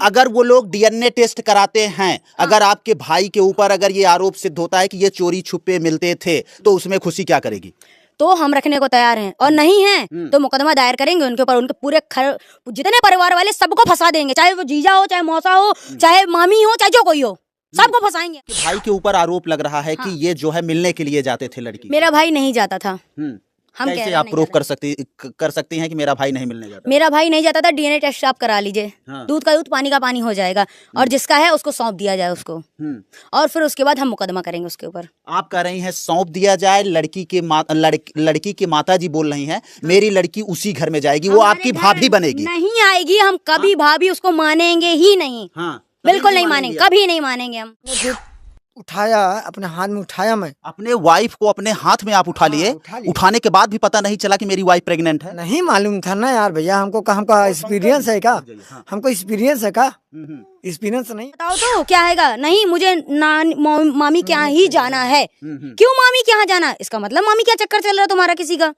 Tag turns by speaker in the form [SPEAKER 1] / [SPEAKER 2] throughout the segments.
[SPEAKER 1] अगर वो लोग डीएनए टेस्ट कराते हैं,
[SPEAKER 2] हाँ।
[SPEAKER 1] अगर आपके भाई के ऊपर अगर ये आरोप सिद्ध होता है कि ये चोरी छुपे मिलते थे, तो उसमें खुशी क्या करेगी?
[SPEAKER 2] तो हम रखने को तैयार हैं, और नहीं है तो मुकदमा दायर करेंगे उनके ऊपर। उनके पूरे जितने परिवार वाले सबको फंसा देंगे, चाहे वो जीजा हो, चाहे मौसा हो, चाहे मामी हो, चाहे जो कोई हो, सबको फंसाएंगे।
[SPEAKER 1] भाई के ऊपर आरोप लग रहा है कि ये जो है मिलने के लिए जाते थे लड़की।
[SPEAKER 2] मेरा भाई नहीं जाता था। हम
[SPEAKER 1] कैसे आप प्रूफ कर सकती हैं कि मेरा भाई नहीं मिलने जाता?
[SPEAKER 2] मेरा भाई नहीं जाता था। डीएनए टेस्ट आप करा लीजिए।
[SPEAKER 1] हाँ।
[SPEAKER 2] दूध का दूध, पानी का पानी हो जाएगा, और जिसका है उसको सौंप दिया जाए उसको, और फिर उसके बाद हम मुकदमा करेंगे उसके ऊपर।
[SPEAKER 1] आप कह रही हैं सौंप दिया जाए? लड़की की माता जी बोल रही हैं मेरी लड़की उसी घर में जाएगी, वो आपकी भाभी बनेगी।
[SPEAKER 2] नहीं आएगी, हम कभी भाभी उसको मानेंगे ही नहीं।
[SPEAKER 1] हाँ,
[SPEAKER 2] बिल्कुल नहीं मानेंगे, कभी नहीं मानेंगे हम।
[SPEAKER 3] उठाया, अपने हाथ में उठाया, मैं
[SPEAKER 1] अपने वाइफ को अपने हाथ में आप उठा लिए। उठाने के बाद भी पता नहीं चला कि मेरी वाइफ प्रेग्नेंट है?
[SPEAKER 3] नहीं मालूम था ना यार भैया, हमको एक्सपीरियंस है क्या? हमको एक्सपीरियंस है क्या? एक्सपीरियंस नहीं।
[SPEAKER 2] बताओ तो क्या हैगा? नहीं, मुझे मामी के यहाँ ही जाना है। क्यों मामी के यहाँ जाना? इसका मतलब मामी क्या चक्कर चल रहा है तुम्हारा किसी का?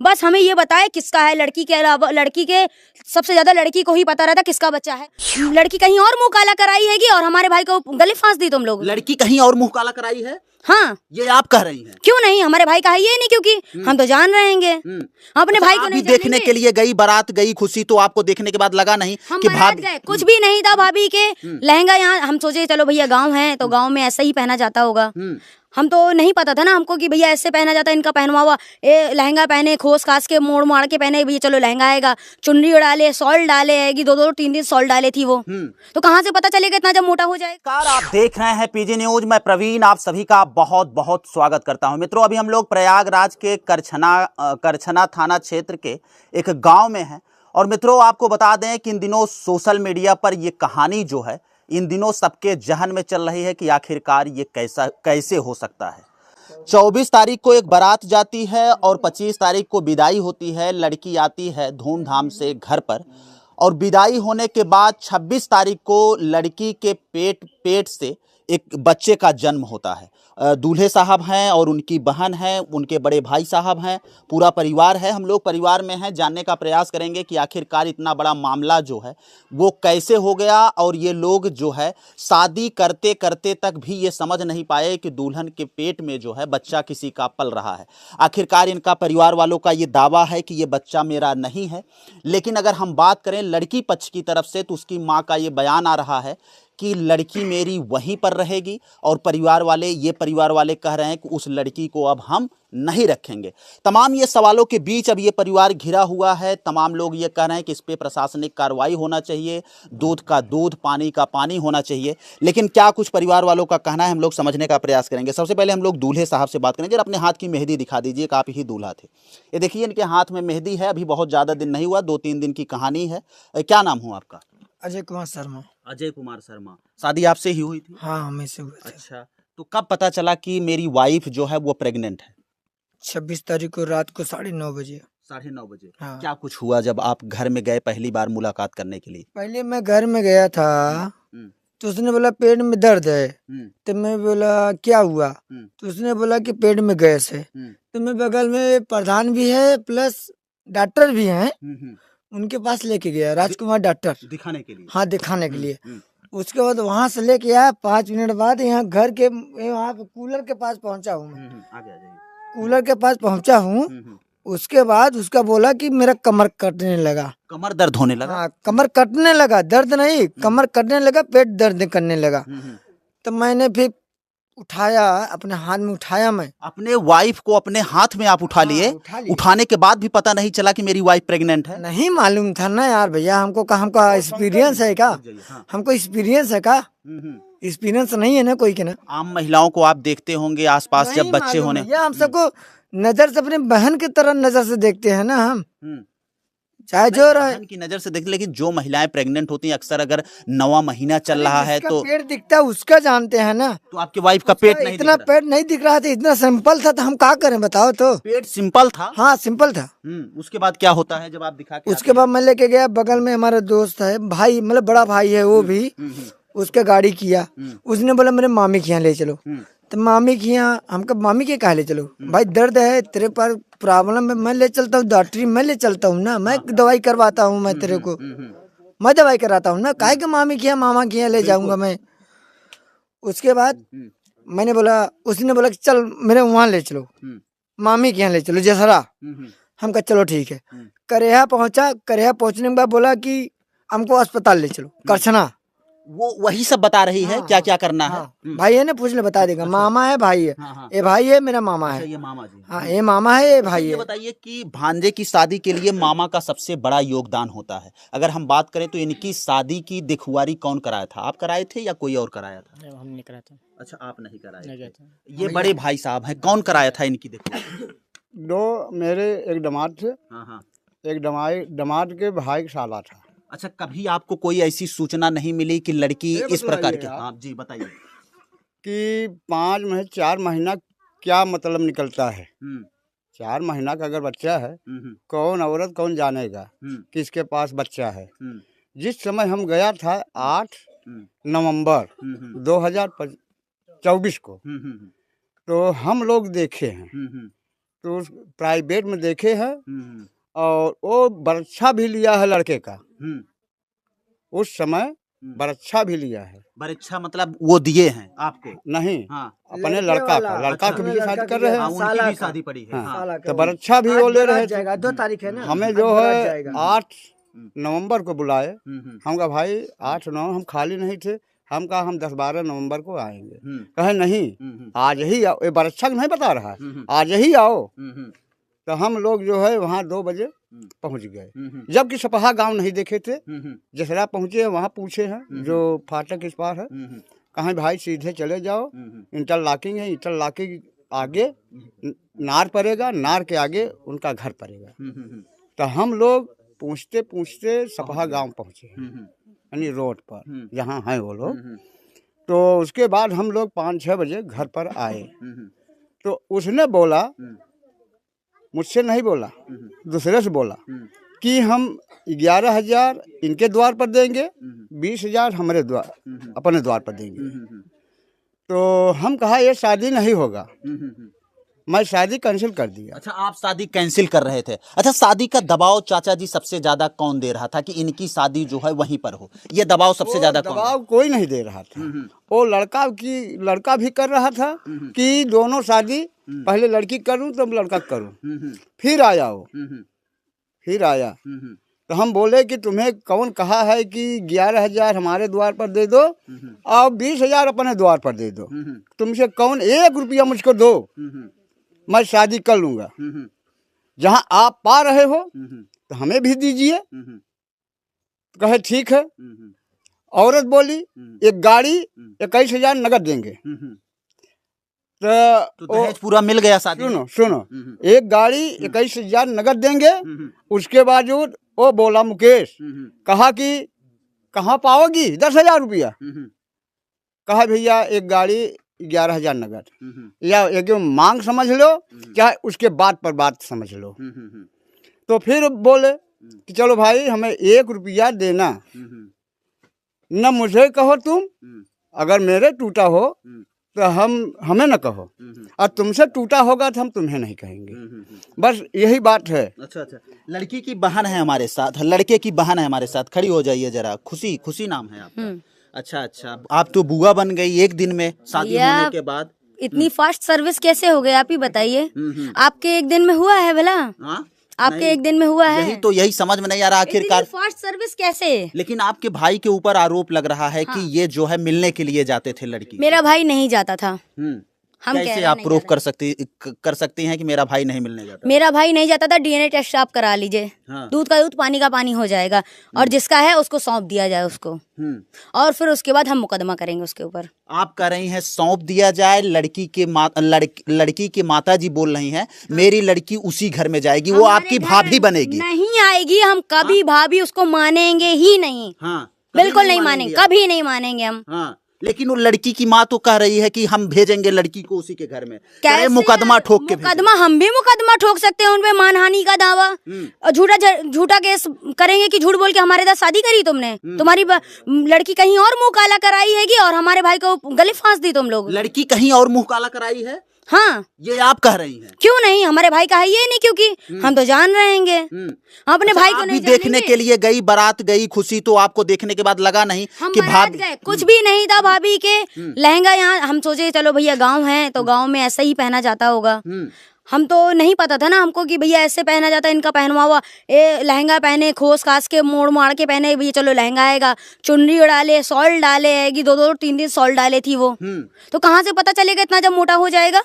[SPEAKER 2] बस हमें ये बताए किसका है। लड़की के अलावा, लड़की के सबसे ज्यादा लड़की को ही पता रहता किसका बच्चा है। लड़की कहीं और मुंह काला कराई हैगी, और हमारे भाई को गले फांस दी तुम लोग।
[SPEAKER 1] लड़की कहीं और मुंह काला कराई है?
[SPEAKER 2] हाँ,
[SPEAKER 1] ये आप कह रही हैं?
[SPEAKER 2] क्यों नहीं? हमारे भाई का है ये नहीं, क्योंकि हम तो जान रहेंगे। अपने भाई को नहीं
[SPEAKER 1] देखने के लिए गई, बारात गई खुशी, तो आपको देखने के बाद लगा नहीं कि भाभी
[SPEAKER 2] गए? कुछ भी नहीं था भाभी के लहंगा यहाँ। हम सोचे चलो भैया गांव है तो गांव में ऐसा ही पहना जाता होगा। हम तो नहीं पता था ना हमको कि भैया ऐसे पहना जाता है। इनका पहनवा हुआ लहंगा पहने, खोस खास के मोड़ मार के पहने, भैया चलो लहंगा आएगा, चुनरी डाले, सॉल डाले आएगी, 2-2 3 सॉल डाले थी वो। तो कहाँ से पता चलेगा इतना जब मोटा हो जाएगा?
[SPEAKER 1] आप देख रहे हैं पीजी न्यूज, मैं प्रवीण आप सभी का बहुत बहुत स्वागत करता हूं। मित्रों, अभी हम लोग प्रयागराज के करछना थाना क्षेत्र के एक गांव में हैं, और मित्रों आपको बता दें कि इन दिनों सोशल मीडिया पर ये कहानी जो है इन दिनों सबके जहन में चल रही है कि आखिरकार ये कैसे हो सकता है। 24 तारीख को एक बारात जाती है और 25 तारीख को विदाई होती है। लड़की आती है धूमधाम से घर पर, और विदाई होने के बाद 26 तारीख को लड़की के पेट से एक बच्चे का जन्म होता है। दूल्हे साहब हैं और उनकी बहन है, उनके बड़े भाई साहब हैं, पूरा परिवार है। हम लोग परिवार में हैं, जानने का प्रयास करेंगे कि आखिरकार इतना बड़ा मामला जो है वो कैसे हो गया, और ये लोग जो है शादी करते करते तक भी ये समझ नहीं पाए कि दुल्हन के पेट में जो है बच्चा किसी का पल रहा है। आखिरकार इनका परिवार वालों का ये दावा है कि ये बच्चा मेरा नहीं है, लेकिन अगर हम बात करें लड़की पक्ष की तरफ से तो उसकी माँ का ये बयान आ रहा है कि लड़की मेरी वहीं पर रहेगी, और परिवार वाले कह रहे हैं कि उस लड़की को अब हम नहीं रखेंगे। तमाम ये सवालों के बीच अब ये परिवार घिरा हुआ है। तमाम लोग ये कह रहे हैं कि इस पे प्रशासनिक कार्रवाई होना चाहिए, दूध का दूध, पानी का पानी होना चाहिए। लेकिन क्या कुछ परिवार वालों का कहना है, हम लोग समझने का प्रयास करेंगे। सबसे पहले हम लोग दूल्हे साहब से बात करेंगे। जरा अपने हाथ की मेहंदी दिखा दीजिए, आप ही दूल्हा थे। ये देखिए इनके हाथ में मेहंदी है, अभी बहुत ज़्यादा दिन नहीं हुआ, 2-3 दिन की कहानी है। क्या नाम हुआ आपका?
[SPEAKER 3] अजय कुमार शर्मा।
[SPEAKER 1] अजय कुमार शर्मा। शादी आपसे ही हुई थी?
[SPEAKER 3] हाँ, हमें से हुई थी।
[SPEAKER 1] अच्छा, तो कब पता चला कि मेरी वाइफ जो है वो प्रेग्नेंट है?
[SPEAKER 3] 26 तारीख को रात को 9:30 बजे।
[SPEAKER 1] 9:30 बजे?
[SPEAKER 3] हाँ।
[SPEAKER 1] क्या कुछ हुआ जब आप घर में गए पहली बार मुलाकात करने के लिए?
[SPEAKER 3] पहले मैं घर में गया था तो उसने बोला पेट में दर्द है, तो मैं बोला क्या हुआ, तो उसने बोला कि पेट में गैस है। तो मैं बगल में प्रधान भी है प्लस डॉक्टर भी हैं, उनके पास लेके गया, राजकुमार डॉक्टर,
[SPEAKER 1] दिखाने के लिए।
[SPEAKER 3] हाँ, दिखाने के लिए। उसके बाद वहाँ से लेके आया, 5 मिनट बाद यहाँ घर के वहाँ कूलर के पास पहुँचा हूँ मैं।
[SPEAKER 1] आगे आ जाइए।
[SPEAKER 3] कूलर के पास पहुँचा हूँ, उसके बाद उसका बोला कि मेरा कमर कटने लगा।
[SPEAKER 1] कमर दर्द होने लगा?
[SPEAKER 3] हाँ, कमर कटने लगा, दर्द नहीं, कमर कटने लगा, पेट दर्द करने लगा। तो मैंने फिर उठाया, अपने हाथ में उठाया, मैं
[SPEAKER 1] अपने वाइफ को अपने हाथ में आप उठा लिए। उठाने के बाद भी पता नहीं चला कि मेरी वाइफ प्रेग्नेंट है?
[SPEAKER 3] नहीं मालूम था ना यार भैया, हमको एक्सपीरियंस है क्या? हमको एक्सपीरियंस है क्या? एक्सपीरियंस नहीं है ना कोई के ना।
[SPEAKER 1] आम महिलाओं को आप देखते होंगे आसपास जब बच्चे होने,
[SPEAKER 3] हम सबको नजर से अपनी बहन की तरह नजर से देखते हैं ना हम, चाहे जो रहे
[SPEAKER 1] की नजर से देखते। लेकिन जो महिलाएं प्रेग्नेंट होती हैं अक्सर अगर 9वां महीना चल रहा है तो
[SPEAKER 3] पेट दिखता है उसका जानते हैं ना।
[SPEAKER 1] तो आपकी वाइफ का पेट नहीं
[SPEAKER 3] इतना पेट नहीं दिख रहा था, इतना सिंपल था, तो हम क्या करें बताओ? तो
[SPEAKER 1] पेट सिंपल था?
[SPEAKER 3] हाँ, सिंपल था।
[SPEAKER 1] उसके बाद क्या होता है जब आप दिखा के?
[SPEAKER 3] उसके बाद मैं लेके गया, बगल में हमारा दोस्त है, भाई मतलब बड़ा भाई है वो भी, उसका गाड़ी किया। उसने बोला मेरे मामी के यहाँ ले चलो, तो मामी के यहाँ, हमको मामी के कहा ले चलो, भाई दर्द है तेरे पर, प्रॉब्लम है, मैं ले चलता हूँ डॉक्टरी, मैं ले चलता हूँ ना, मैं दवाई करवाता हूँ मैं तेरे को। मैं दवाई कराता हूँ ना, काहे के मामी के यहाँ मामा के यहाँ ले जाऊंगा मैं। उसके बाद मैंने बोला, उसने बोला कि चल मेरे वहाँ ले चलो, मामी के यहाँ ले चलो जसरा। हम कहा चलो ठीक है। करेहा पहुंचा, करेहा पहुंचने के बाद बोला कि हमको अस्पताल ले चलो करछना।
[SPEAKER 1] वो वही सब बता रही है क्या क्या करना है।
[SPEAKER 3] भाई है ना, पूछ ले बता देगा। मामा है, भाई है, ये भाई है, मेरा मामा है।
[SPEAKER 1] ये मामा जी,
[SPEAKER 3] हाँ ये मामा है, ये भाई
[SPEAKER 1] ये
[SPEAKER 3] है।
[SPEAKER 1] बताइए कि भांजे की शादी के लिए मामा का सबसे बड़ा योगदान होता है। अगर हम बात करें तो इनकी शादी की दिखुआरी कौन कराया था? आप कराए थे या कोई और कराया था?
[SPEAKER 4] हम नहीं कराते।
[SPEAKER 1] अच्छा, आप नहीं कराए
[SPEAKER 4] नहीं
[SPEAKER 1] थे।
[SPEAKER 4] कराते।
[SPEAKER 1] ये बड़े भाई साहब हैं, कौन कराया था इनकी दिखुआरी?
[SPEAKER 5] दो मेरे एक दामाद थे,
[SPEAKER 1] हाँ।
[SPEAKER 5] एक दामाद के भाई का साला था।
[SPEAKER 1] अच्छा, कभी आपको कोई ऐसी सूचना नहीं मिली कि लड़की
[SPEAKER 5] ये
[SPEAKER 1] इस प्रकार
[SPEAKER 5] बताइए
[SPEAKER 1] की?
[SPEAKER 5] आप।
[SPEAKER 1] हाँ जी, बताइए।
[SPEAKER 5] कि 5 महीने 4 महीना क्या मतलब निकलता है। 4 महीना का अगर बच्चा है, कौन औरत कौन जानेगा किसके पास बच्चा है। जिस समय हम गया था 8 नवंबर 2024 को, तो हम लोग देखे हैं, तो प्राइवेट में देखे हैं, और वो बरच्छा भी लिया है लड़के का। उस समय बरच्छा भी लिया है।
[SPEAKER 1] बरच्छा मतलब वो दिए हैं आपको?
[SPEAKER 5] नहीं,
[SPEAKER 1] हाँ।
[SPEAKER 5] अपने लड़का का, लड़का की भी शादी कर रहे
[SPEAKER 1] हाँ,
[SPEAKER 5] हैं।
[SPEAKER 1] उनकी भी शादी पड़ी है।
[SPEAKER 5] हाँ,
[SPEAKER 1] हाँ।
[SPEAKER 5] तो बरच्छा भी वो ले रहे थे।
[SPEAKER 3] 2 तारीख है ना,
[SPEAKER 5] हमें जो है 8 नवंबर को बुलाए। हम कहा भाई 8 नवंबर हम खाली नहीं थे। हम कहा हम 10-12 नवंबर को आएंगे। कहे नहीं, आज ही आओ। ये बरच्छा नहीं बता रहा है, आज ही आओ। तो हम लोग जो है वहाँ 2 बजे पहुँच गए, जबकि सपहा गांव नहीं देखे थे। जसरा पहुँचे, वहाँ पूछे हैं जो फाटक इस पार है। कहाँ भाई सीधे चले जाओ, इंटरलॉकिंग है, इंटरलॉकिंग आगे नार पड़ेगा, नार के आगे उनका घर पड़ेगा। तो हम लोग पूछते पूछते सपहा गांव पहुँचे, यानी रोड पर जहाँ हैं वो लोग। तो उसके बाद हम लोग 5-6 बजे घर पर आए। तो उसने बोला, मुझसे नहीं बोला, दूसरे से बोला कि हम 11,000 इनके द्वार पर देंगे, 20,000 हमारे द्वार अपने द्वार पर देंगे। तो हम कहा ये शादी नहीं होगा, मैं शादी कैंसिल कर दिया।
[SPEAKER 1] अच्छा, आप शादी कैंसिल कर रहे थे। अच्छा, शादी का दबाव चाचा जी सबसे ज्यादा कौन दे रहा था कि इनकी शादी जो है वहीं पर हो? ये दबाव सबसे ज्यादा कौन?
[SPEAKER 5] दबाव कोई नहीं दे रहा था। वो लड़का भी कर रहा था कि दोनों शादी पहले लड़की करूं तो लड़का करूं। फिर आया वो, फिर आया तो हम बोले कि तुम्हें कौन कहा है कि 11,000 हमारे द्वार पर दे दो और 20,000 अपने द्वार पर दे दो? तुमसे कौन 1 रुपया मुझको दो, मैं शादी कर लूंगा। जहां आप पा रहे हो तो हमें भी दीजिए। कहे ठीक है। औरत बोली एक गाड़ी 21,000 नगद देंगे।
[SPEAKER 1] तो दहेज पूरा मिल गया शादी में?
[SPEAKER 5] सुनो, एक गाड़ी 21,000 नगद देंगे। उसके बावजूद वो बोला मुकेश, कहा कि कहाँ पाओगी 10,000 रुपया? कहा भैया एक गाड़ी 11,000 नगद, या एक मांग समझ लो, चाहे उसके बाद पर बात समझ लो। तो फिर बोले कि चलो भाई हमें 1 रुपया देना, न मुझे कहो तुम, अगर मेरे टूटा हो तो हमें न कहो, और तुमसे टूटा होगा तो हम तुम्हें नहीं कहेंगे। बस यही बात है।
[SPEAKER 1] अच्छा, लड़की की बहन है हमारे साथ, लड़के की बहन है हमारे साथ, खड़ी हो जाइए जरा। खुशी नाम है आपका? अच्छा, आप तो बुआ बन गई एक दिन में शादी होने के बाद।
[SPEAKER 2] इतनी फास्ट सर्विस कैसे हो गई आप ही बताइए। आपके एक दिन में हुआ है भला? आपके एक दिन में हुआ है?
[SPEAKER 1] यही समझ में नहीं आ रहा आखिरकार
[SPEAKER 2] फास्ट सर्विस कैसे।
[SPEAKER 1] लेकिन आपके भाई के ऊपर आरोप लग रहा है कि ये जो है मिलने के लिए जाते थे लड़की।
[SPEAKER 2] मेरा भाई नहीं जाता था। हम
[SPEAKER 1] कैसे आप प्रूफ कर सकती हैं कि मेरा भाई नहीं मिलने जाता?
[SPEAKER 2] मेरा भाई नहीं जाता था। डीएनए टेस्ट आप करा लीजिए। दूध का दूध, पानी का पानी हो जाएगा, और जिसका है उसको सौंप दिया जाए उसको, और फिर उसके बाद हम मुकदमा करेंगे उसके ऊपर। आप
[SPEAKER 1] कह रही हैं सौंप दिया जाए? लड़की के माता जी बोल रही हैं मेरी लड़की उसी घर में जाएगी, वो आपकी भाभी बनेगी।
[SPEAKER 2] नहीं आएगी, हम कभी भाभी उसको मानेंगे ही नहीं। बिल्कुल नहीं मानेंगे, कभी नहीं मानेंगे हम।
[SPEAKER 1] लेकिन वो लड़की की माँ तो कह रही है कि हम भेजेंगे लड़की को उसी के घर में। कैसे मुकदमा ठोक के
[SPEAKER 2] मुकदमा हम भी मुकदमा ठोक सकते हैं उनपे, मानहानि का दावा, और झूठा केस करेंगे कि झूठ बोल के हमारे साथ शादी करी तुमने, तुम्हारी लड़की कहीं और मुंह काला कराई हैगी और हमारे भाई को गले फांस दी तुम लोग।
[SPEAKER 1] लड़की कहीं और मुंह काला कराई है?
[SPEAKER 2] हाँ,
[SPEAKER 1] ये आप कह रही हैं।
[SPEAKER 2] क्यों नहीं, हमारे भाई का है ये नहीं, क्योंकि हम तो जान रहेंगे हम अपने भाई को
[SPEAKER 1] आप
[SPEAKER 2] नहीं
[SPEAKER 1] भी देखने
[SPEAKER 2] जानेंगे?
[SPEAKER 1] के लिए गई, बारात गई, खुशी तो आपको देखने के बाद लगा नहीं
[SPEAKER 2] हम
[SPEAKER 1] कि
[SPEAKER 2] बारात
[SPEAKER 1] भाभी
[SPEAKER 2] गए, कुछ भी नहीं था भाभी के लहंगा यहाँ, हम सोचे चलो भैया गांव है तो गांव में ऐसा ही पहना जाता होगा। हम तो नहीं पता था ना हमको कि भैया ऐसे पहना जाता है, इनका पहनवा हुआ ये लहंगा पहने, खोस खास के मोड़ मार के पहने, भैया चलो लहंगा आएगा, चुनरी डाले, सॉल डाले आएगी, 2-2 3 सॉल डाले थी वो। तो कहाँ से पता चलेगा इतना जब मोटा हो जाएगा?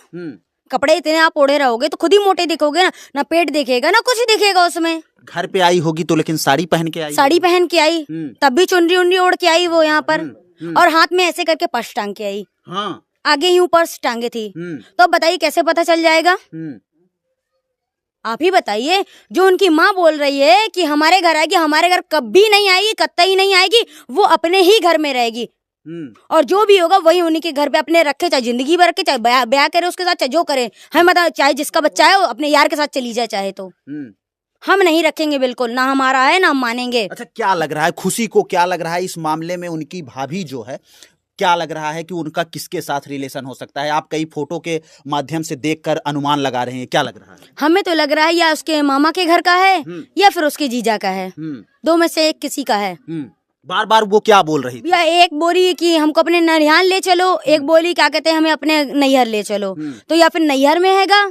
[SPEAKER 2] कपड़े इतने आप ओढ़े रहोगे तो खुद ही मोटे दिखोगे ना, ना पेट दिखेगा ना कुछ दिखेगा उसमें।
[SPEAKER 1] घर पे आई होगी तो लेकिन साड़ी पहन के आई,
[SPEAKER 2] साड़ी पहन के आई, तब भी चुनरी उनरी ओढ़ के आई वो यहाँ पर, और हाथ में ऐसे करके पर्स टांग के आई,
[SPEAKER 1] हाँ।
[SPEAKER 2] आगे यूं पर्स टांगे थी। तो अब बताइए कैसे पता चल जाएगा? आप ही बताइए। जो उनकी माँ बोल रही है कि हमारे घर आएगी, हमारे घर कभी नहीं आएगी, कतई नहीं आएगी, वो अपने ही घर में रहेगी, और जो भी होगा वही उन्हीं के घर पे अपने रखे, चाहे जिंदगी भर रखे, चाहे ब्याह करे उसके साथ, चाहे जो करे, हमें मतलब चाहे जिसका बच्चा है वो अपने यार के साथ चली जाए चाहे, तो हम नहीं रखेंगे बिल्कुल, ना हमारा है ना हम मानेंगे।
[SPEAKER 1] अच्छा, क्या लग रहा है खुशी को, क्या लग रहा है इस मामले में उनकी भाभी जो है, क्या लग रहा है कि उनका किसके साथ रिलेशन हो सकता है? आप कई फोटो के माध्यम से देखकर अनुमान लगा रहे हैं, क्या लग रहा है?
[SPEAKER 2] हमें तो लग रहा है या उसके मामा के घर का है या फिर उसके जीजा का है, दो में से एक किसी का है।
[SPEAKER 1] बार बार वो क्या बोल रही थी?
[SPEAKER 2] या एक बोली कि हमको अपने ननिहाल ले चलो, एक बोली क्या कहते हैं हमें अपने नैहर ले चलो, तो या फिर नैहर में हैगा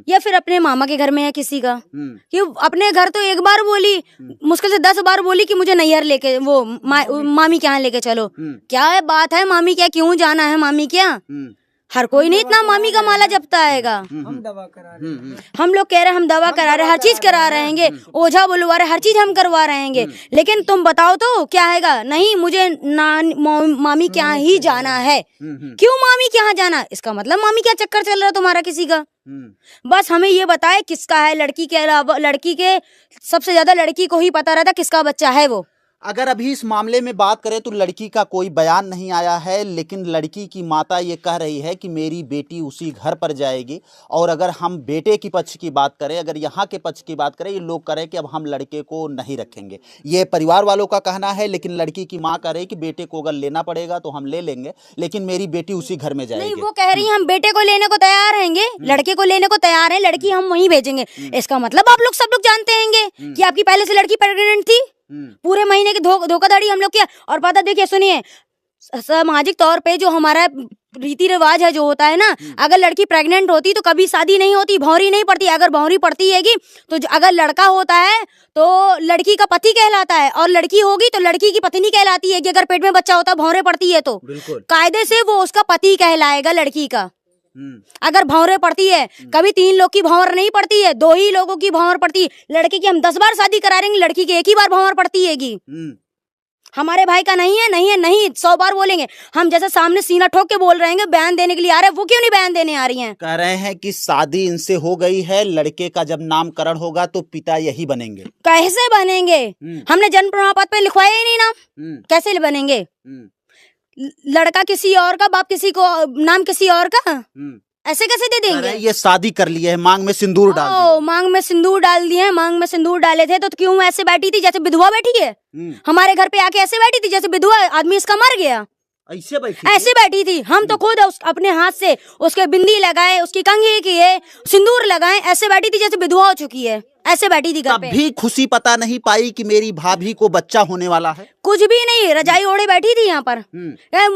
[SPEAKER 2] या फिर अपने मामा के घर में है किसी का। कि अपने घर तो एक बार बोली, मुश्किल से 10 बार बोली कि मुझे नैहर लेके वो मामी के यहाँ लेके चलो। क्या है बात है मामी क्या, क्यों जाना है मामी क्या? हर कोई नहीं इतना मामी का माला जपता आएगा।
[SPEAKER 3] हम दवा करा रहे हैं।
[SPEAKER 2] हम लोग कह रहे हैं हम दवा करा रहे हैं, हर चीज करा रहेंगे, ओझा बुलवा रहे, हर चीज हम करवा रहेंगे, लेकिन तुम बताओ तो क्या हैगा? नहीं, मुझे मामी के यहाँ ही जाना है। क्यों मामी के यहाँ जाना? इसका मतलब मामी क्या चक्कर चल रहा है तुम्हारा किसी का? बस हमें ये बताए किसका है, लड़की के अलावा, लड़की के सबसे ज्यादा लड़की को ही पता रहता किसका बच्चा है वो।
[SPEAKER 1] अगर अभी इस मामले में बात करें तो लड़की का कोई बयान नहीं आया है, लेकिन लड़की की माता ये कह रही है कि मेरी बेटी उसी घर पर जाएगी। और अगर हम बेटे की पक्ष की बात करें, अगर यहाँ के पक्ष की बात करें, ये लोग कह रहे हैं कि अब हम लड़के को नहीं रखेंगे, ये परिवार वालों का कहना है। लेकिन लड़की की माँ कह रही है कि बेटे को अगर लेना पड़ेगा तो हम ले लेंगे, लेकिन मेरी बेटी उसी घर में जाएगी।
[SPEAKER 2] नहीं, वो कह रही है हम बेटे को लेने को तैयार रहेंगे, लड़के को लेने को तैयार है, लड़की हम वहीं भेजेंगे। इसका मतलब आप लोग सब लोग जानते हैं कि आपकी पहले से लड़की प्रेग्नेंट थी, पूरे महीने की धोखाधड़ी हम लोग किया। और पता देखिए, सुनिए, सामाजिक तौर पे जो हमारा रीति रिवाज है जो होता है ना, अगर लड़की प्रेग्नेंट होती तो कभी शादी नहीं होती, भौरी नहीं पड़ती। अगर भौरी पड़ती हैगी तो अगर लड़का होता है तो लड़की का पति कहलाता है, और लड़की होगी तो लड़की की पत्नी कहलाती है। कि अगर पेट में बच्चा होता भौरे पड़ती है तो कायदे से वो उसका पति कहलाएगा लड़की का। अगर भौरे पड़ती है, कभी 3 लोग की भौर नहीं पड़ती है, 2 ही लोगों की भौर पड़ती है। लड़की की हम 10 बार शादी करा देंगे, लड़की की 1 ही बार भौर पड़ती हैगी। हमारे भाई का नहीं है, नहीं है, नहीं 100 बार बोलेंगे। हम जैसे सामने सीना ठोक के बोल रहे हैं, बयान देने के लिए आ रहे हैं, वो क्यों नहीं बयान देने आ रही हैं?
[SPEAKER 1] कह रहे हैं कि शादी इनसे हो गई है, लड़के का जब नामकरण होगा तो पिता यही बनेंगे।
[SPEAKER 2] कैसे बनेंगे? हमने जन्म प्रमाण पत्र पे लिखवाया ही नहीं नाम, कैसे बनेंगे? लड़का किसी और का, बाप किसी को, नाम किसी और का, ऐसे कैसे दे देंगे?
[SPEAKER 1] ये शादी कर लिए है, मांग में सिंदूर डाल दिया।
[SPEAKER 2] मांग में सिंदूर डाल दिए, मांग में सिंदूर डाले थे तो क्यों ऐसे बैठी थी जैसे विधवा बैठी है? हमारे घर पे आके ऐसे बैठी थी जैसे विधवा आदमी इसका मर गया, ऐसे बैठी थी। हम तो खुद अपने हाथ से उसके बिंदी लगाए, उसकी कंघी किए, सिंदूर लगाए, ऐसे बैठी थी जैसे विधवा हो चुकी है, ऐसे बैठी थी घर पे।
[SPEAKER 1] भी खुशी पता नहीं पाई कि मेरी भाभी को बच्चा होने वाला है?
[SPEAKER 2] कुछ भी नहीं, रजाई ओढ़े बैठी थी यहाँ पर।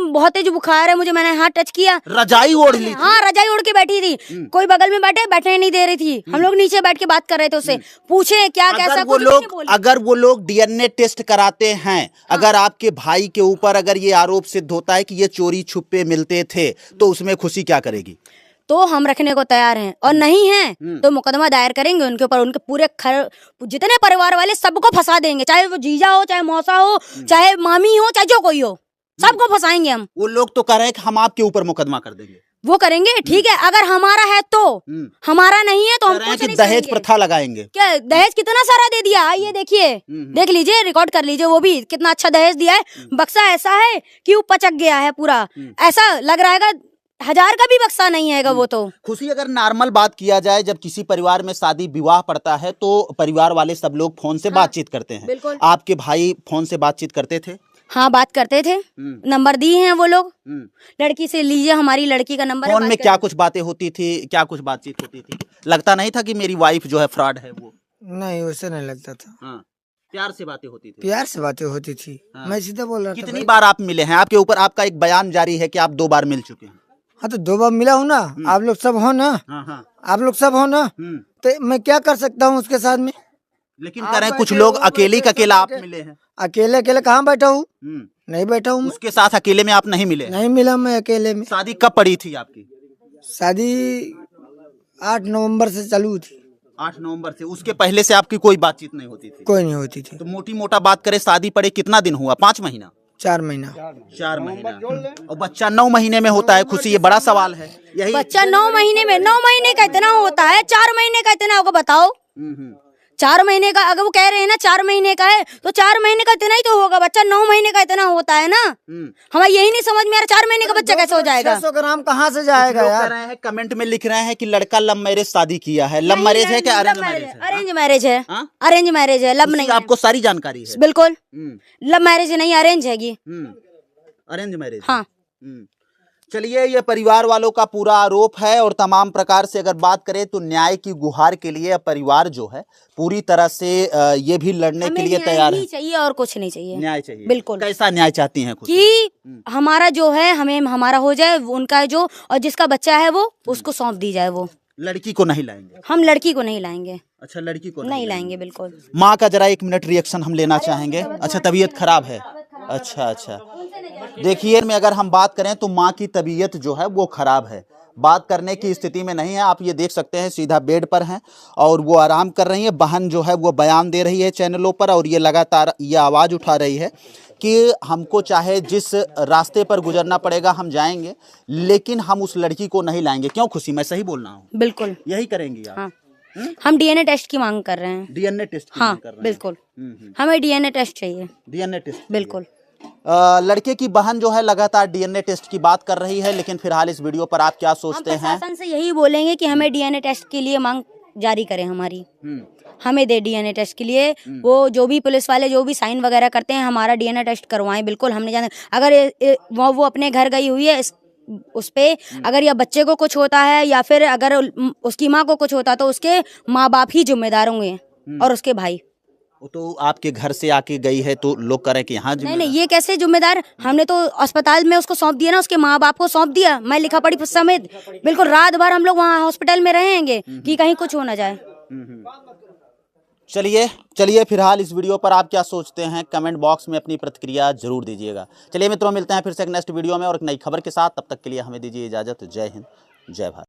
[SPEAKER 2] बहुत तेज बुखार है मुझे, मैंने हाथ टच किया,
[SPEAKER 1] रजाई ओढ़ ली?
[SPEAKER 2] हाँ, रजाई ओढ़ के बैठी थी। कोई बगल में बैठने नहीं दे रही थी। हम लोग नीचे बैठ के बात कर रहे थे उससे, पूछे क्या कैसा।
[SPEAKER 1] अगर वो लोग डीएनए टेस्ट कराते हैं, अगर आपके भाई के ऊपर अगर ये आरोप सिद्ध होता है कि ये चोरी छुपे मिलते थे, तो उसमें खुशी क्या करेगी?
[SPEAKER 2] तो हम रखने को तैयार हैं, और नहीं है तो मुकदमा दायर करेंगे उनके ऊपर। उनके पूरे जितने परिवार वाले सबको फंसा देंगे, चाहे वो जीजा हो, चाहे मौसा हो, चाहे मामी हो, चाहे जो कोई हो, सबको फंसाएंगे हम।
[SPEAKER 1] वो लोग तो कह रहे हैं कि हम आपके ऊपर मुकदमा कर देंगे।
[SPEAKER 2] वो करेंगे, ठीक है, अगर हमारा है तो। हमारा नहीं है तो हम कुछ नहीं
[SPEAKER 1] दहेज प्रथा लगाएंगे।
[SPEAKER 2] क्या दहेज कितना सारा दे दिया, आइए देखिए, देख लीजिए, रिकॉर्ड कर लीजिए, वो भी कितना अच्छा दहेज दिया है। बक्सा ऐसा है कि वो पचक गया है पूरा, ऐसा लग रहा है 1000 का भी बक्सा नहीं है वो तो।
[SPEAKER 1] खुशी, अगर नॉर्मल बात किया जाए, जब किसी परिवार में शादी विवाह पड़ता है तो परिवार वाले सब लोग फोन से बातचीत करते हैं।
[SPEAKER 2] बिल्कुल।
[SPEAKER 1] आपके भाई फोन से बातचीत करते थे?
[SPEAKER 2] हाँ बात करते थे, नंबर दिए हैं वो लोग, लड़की से लीजिए हमारी लड़की का नंबर है,
[SPEAKER 1] फोन
[SPEAKER 2] बात
[SPEAKER 1] में
[SPEAKER 2] कर-
[SPEAKER 1] क्या कुछ बातें होती थी, क्या कुछ बातचीत होती थी? लगता नहीं था कि मेरी वाइफ जो है फ्रॉड है वो?
[SPEAKER 3] नहीं वैसे नहीं लगता था,
[SPEAKER 1] हाँ, प्यार से बातें होती थी।
[SPEAKER 3] प्यार से बातें होती थी।
[SPEAKER 1] हाँ।
[SPEAKER 3] मैं सीधा बोल रहा था
[SPEAKER 1] कितनी
[SPEAKER 3] भाई।
[SPEAKER 1] बार आप मिले हैं? आपके ऊपर आपका एक बयान जारी है कि आप 2 बार मिल चुके हैं।
[SPEAKER 3] हाँ तो 2 बार मिला हूँ ना, आप लोग सब हो ना,
[SPEAKER 1] हाँ हाँ।
[SPEAKER 3] आप लोग सब हो ना, तो मैं क्या कर सकता हूँ उसके साथ में?
[SPEAKER 1] लेकिन
[SPEAKER 3] आप
[SPEAKER 1] कह रहे हैं कुछ
[SPEAKER 3] बैठे
[SPEAKER 1] लोग
[SPEAKER 3] हो,
[SPEAKER 1] अकेले
[SPEAKER 3] बैठे,
[SPEAKER 1] अकेला
[SPEAKER 3] सब
[SPEAKER 1] आप
[SPEAKER 3] बैठे।
[SPEAKER 1] मिले हैं।
[SPEAKER 3] अकेले अकेले कहाँ बैठा हूँ? नहीं बैठा हूँ मैं।
[SPEAKER 1] उसके साथ अकेले में आप नहीं मिले हैं।
[SPEAKER 3] नहीं मिला मैं अकेले में।
[SPEAKER 1] शादी कब पड़ी थी आपकी?
[SPEAKER 3] शादी 8 नवंबर से चालू थी।
[SPEAKER 1] 8 नवंबर से। उसके पहले से आपकी कोई बातचीत नहीं होती थी?
[SPEAKER 3] कोई नहीं होती थी।
[SPEAKER 1] तो मोटी मोटा बात करें, शादी पड़े कितना दिन हुआ? 5 महीना?
[SPEAKER 3] 4 महीना।
[SPEAKER 1] 4 महीना। और बच्चा 9 महीने में होता है। खुशी, ये बड़ा सवाल है। यही
[SPEAKER 2] बच्चा 9 महीने में, 9 महीने का इतना होता है, 4 महीने का इतना होगा बताओ? 4 महीने का, अगर वो कह रहे हैं ना 4 महीने का है, तो 4 महीने का इतना ही तो होगा। बच्चा 9 महीने का इतना होता है ना। हमें यही नहीं समझ में आ रहा 4 महीने का बच्चा कैसे हो जाएगा?
[SPEAKER 3] 600 ग्राम कहाँ से जाएगा
[SPEAKER 1] लोग कह
[SPEAKER 3] यार?
[SPEAKER 1] रहे हैं, कमेंट में लिख रहे हैं कि लड़का लव मैरिज शादी किया है। लव मैरिज है क्या अरेंज मैरिज है?
[SPEAKER 2] अरेंज मैरिज है,
[SPEAKER 1] हाँ?
[SPEAKER 2] अरेंज मैरिज है, लब
[SPEAKER 1] खुशी,
[SPEAKER 2] नहीं।
[SPEAKER 1] आपको सारी जानकारी है?
[SPEAKER 2] बिल्कुल, लब मैरिज नहीं, अरेंज हैगी।
[SPEAKER 1] Arrange marriage.
[SPEAKER 2] हाँ।
[SPEAKER 1] चलिए, ये परिवार वालों का पूरा आरोप है और तमाम प्रकार से अगर बात करें तो न्याय की गुहार के लिए परिवार जो है पूरी तरह से ये भी लड़ने के
[SPEAKER 2] हमें
[SPEAKER 1] लिए
[SPEAKER 2] न्याय
[SPEAKER 1] तैयार
[SPEAKER 2] ही
[SPEAKER 1] है।
[SPEAKER 2] चाहिए और कुछ नहीं चाहिए।
[SPEAKER 1] न्याय चाहिए।
[SPEAKER 2] बिल्कुल।
[SPEAKER 1] कैसा न्याय चाहती हैं खुशी?
[SPEAKER 2] कि हमारा जो है, हमें हमारा हो जाए, उनका जो, और जिसका बच्चा है वो उसको सौंप दी जाए। वो
[SPEAKER 1] लड़की को नहीं लाएंगे?
[SPEAKER 2] हम लड़की को नहीं लाएंगे।
[SPEAKER 1] अच्छा, लड़की को
[SPEAKER 2] नहीं लाएंगे बिल्कुल।
[SPEAKER 1] माँ का जरा 1 मिनट रिएक्शन हम लेना चाहेंगे। अच्छा, तबीयत खराब है। अच्छा अच्छा, देखिए, में अगर हम बात करें तो माँ की तबीयत जो है वो खराब है, बात करने की स्थिति में नहीं है। आप ये देख सकते हैं, सीधा बेड पर हैं और वो आराम कर रही है। बहन जो है वो बयान दे रही है चैनलों पर और ये लगातार ये आवाज़ उठा रही है कि हमको चाहे जिस रास्ते पर गुजरना पड़ेगा हम जाएंगे, लेकिन हम उस लड़की को नहीं लाएंगे। क्यों खुशी, मैं सही बोल रहा हूँ?
[SPEAKER 2] बिल्कुल
[SPEAKER 1] यही करेंगी आप?
[SPEAKER 2] हाँ। हम डीएनए टेस्ट की मांग कर रहे हैं।
[SPEAKER 1] डीएनए टेस्ट की
[SPEAKER 2] हाँ
[SPEAKER 1] मांग कर रहे हैं?
[SPEAKER 2] बिल्कुल, हमें डीएनए टेस्ट चाहिए।
[SPEAKER 1] डीएनए टेस्ट
[SPEAKER 2] बिल्कुल।
[SPEAKER 1] लड़के की बहन जो है लगातार डीएनए टेस्ट की बात कर रही है, लेकिन फिलहाल इस वीडियो पर आप क्या
[SPEAKER 2] हम
[SPEAKER 1] सोचते हैं?
[SPEAKER 2] प्रशासन से यही बोलेंगे कि हमें डीएनए टेस्ट के लिए मांग जारी करें हमारी, हमें दे डीएनए टेस्ट के लिए। वो जो भी पुलिस वाले जो भी साइन वगैरह करते हैं, हमारा डीएनए टेस्ट करवाएं। बिल्कुल, हमने जाना, अगर वो अपने घर गई हुई है, उस पे अगर या बच्चे को कुछ होता है या फिर अगर उसकी माँ को कुछ होता तो उसके माँ बाप ही जिम्मेदार होंगे और उसके भाई।
[SPEAKER 1] वो तो आपके घर से आके गई है तो लोग कह रहे हैं कि यहाँ
[SPEAKER 2] नहीं नहीं, ये कैसे जिम्मेदार? हमने तो अस्पताल में उसको सौंप दिया ना, उसके माँ बाप को सौंप दिया, मैं लिखा पढ़ी समेत। बिल्कुल, रात भर हम लोग वहाँ हॉस्पिटल में रहेंगे कि कहीं कुछ हो ना जाए।
[SPEAKER 1] चलिए फिलहाल इस वीडियो पर आप क्या सोचते हैं, कमेंट बॉक्स में अपनी प्रतिक्रिया जरूर दीजिएगा। चलिए मित्रों, मिलते हैं फिर से एक नेक्स्ट वीडियो में और एक नई खबर के साथ। तब तक के लिए हमें दीजिए इजाजत। जय हिंद, जय भारत।